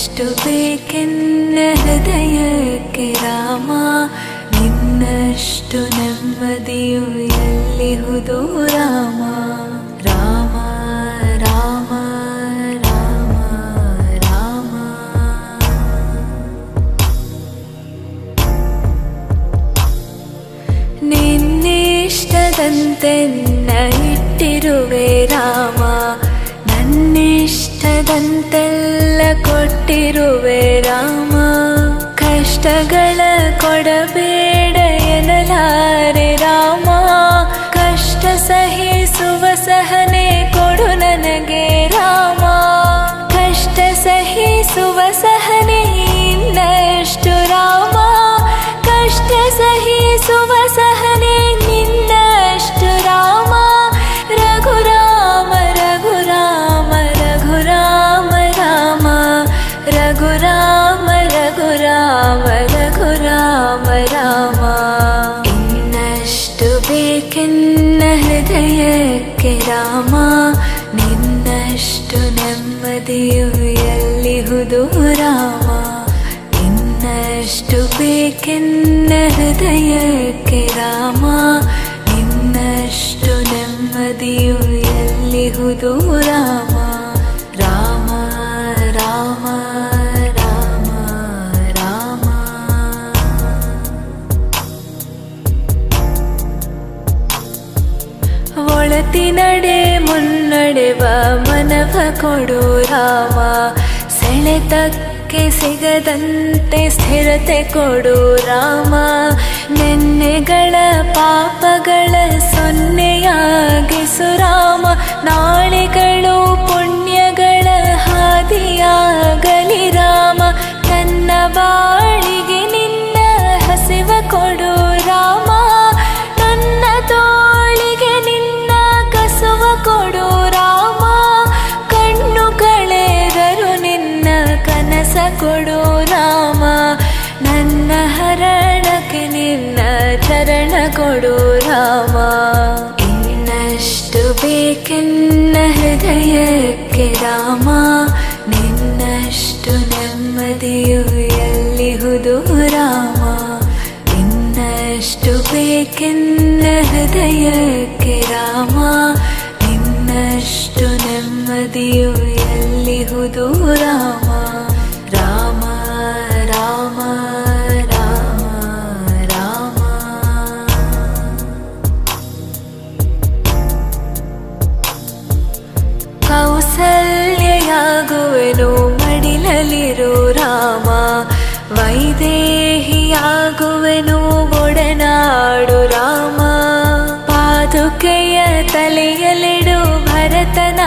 ಇನ್ನಷ್ಟು ಬೇಕೆನ್ನ ಹೃದಯಕ್ಕೆ ರಾಮ, ನಿನ್ನಷ್ಟು ನೆಮ್ಮದಿಯು ಎಲ್ಲಿಹುದು ರಾಮ. ರಾಮ ರಾಮ ರಾಮ ರಾಮ. ನಿನ್ನಿಷ್ಟದಂತೆನ್ನ ಇಟ್ಟಿರುವೆ ರಾಮ, ನನ್ನಿಷ್ಟದಂತೆಲ್ಲ ಕೊಟ್ಟಿರುವೆ ರಾಮ. ಕಷ್ಟಗಳ ಕೊಡಬೇಡ ಎನ್ನಲಾರೆ ರಾಮ, ಕಷ್ಟ ಸಹಿಸುವ ಸಹನೆ ಕೊಡು ನನಗೆ ರಾಮ. ಕಷ್ಟ ಸಹಿಸುವ ಸಹನೆ ಇನ್ನಷ್ಟು ರಾಮ, ಕಷ್ಟ ಸಹಿಸುವ ಸಹನೆ ನಿನ್ನಷ್ಟು ರಾಮ. ರಘುರಾಮ ರಘುರಾಮ ರಘುರಾಮ ರಾಮ, ರಘುರಾಮ ರಘುರಾಮ ರಘುರಾಮ ರಾಮ. ಇನ್ನಷ್ಟು ಬೇಕೆನ್ನ ಹೃದಯಕ್ಕೆ ರಾಮ, ನಿನ್ನಷ್ಟು ನೆಮ್ಮದಿಯು ಎಲ್ಲಿಹುದು ರಾಮ. ಇನ್ನಷ್ಟು ಬೇಕೆನ್ನ ಹೃದಯಕ್ಕೆ ರಾಮ, ನಿನ್ನಷ್ಟು ನೆಮ್ಮದಿಯು ಎಲ್ಲಿಹುದು ರಾಮ. ರಾಮ ರಾಮ ರಾಮ ರಾಮ. ಒಳತಿನಡೆ ಮುನ್ನಡೆವ ಮನವ ಕೊಡು ರಾಮ, ಸೆಳೆತಕ್ಕೆ ಸಿಗದಂತೆ ಸ್ಥಿರತೆ ಕೊಡು ರಾಮ. ನೆನ್ನೆಗಳ ಪಾಪಗಳ ಸೊನ್ನೆಯಾಗಿಸು ರಾಮ, ನಾಳೆಗಳು ಪುಣ್ಯಗಳ ಹಾದಿಯಾಗಲಿ ರಾಮ. ನನ್ನ ಬಾಳಿಗೆ ನಿನ್ನ ಹಸಿವ ಕೊಡು ರಾಮ, ನನ್ನ ತೋಳಿಗೆ ನಿನ್ನ ಕಸುವ ಕೊಡು ರಾಮ. ಕಣ್ಣು ಕಳೆದರು ನಿನ್ನ ಕನಸ ಕೊಡು ರಾಮ, ನನ್ನ ಹರಣಕ್ಕೆ ನಿನ್ನ ಚರಣ ಕೊಡು ರಾಮ. ಇನ್ನಷ್ಟು ಬೇಕೆನ್ನ ಹೃದಯಕ್ಕೆ ರಾಮ, ನಿನ್ನಷ್ಟು ನೆಮ್ಮದಿಯು ಎಲ್ಲಿಹುದು ರಾಮ. ಇನ್ನಷ್ಟು ಬೇಕೆನ್ನ ಹೃದಯಕ್ಕೆ ರಾಮ, ನಿನ್ನಷ್ಟು ನೆಮ್ಮದಿಯು ಎಲ್ಲಿಹುದು ರಾಮ. ರಾಮ ರಾಮ ರಾಮ ರಾಮ. ಕೌಸಲ್ಯಯಾಗುವೆನು ಮಡಿಲಲಿರು ರಾಮ, ವೈದೇಹಿಯಾಗುವೆನು ಒಡನಾಡು ರಾಮ. ಪಾದುಕೆಯ ತಲೆಯಲಿಡು ಭರತನ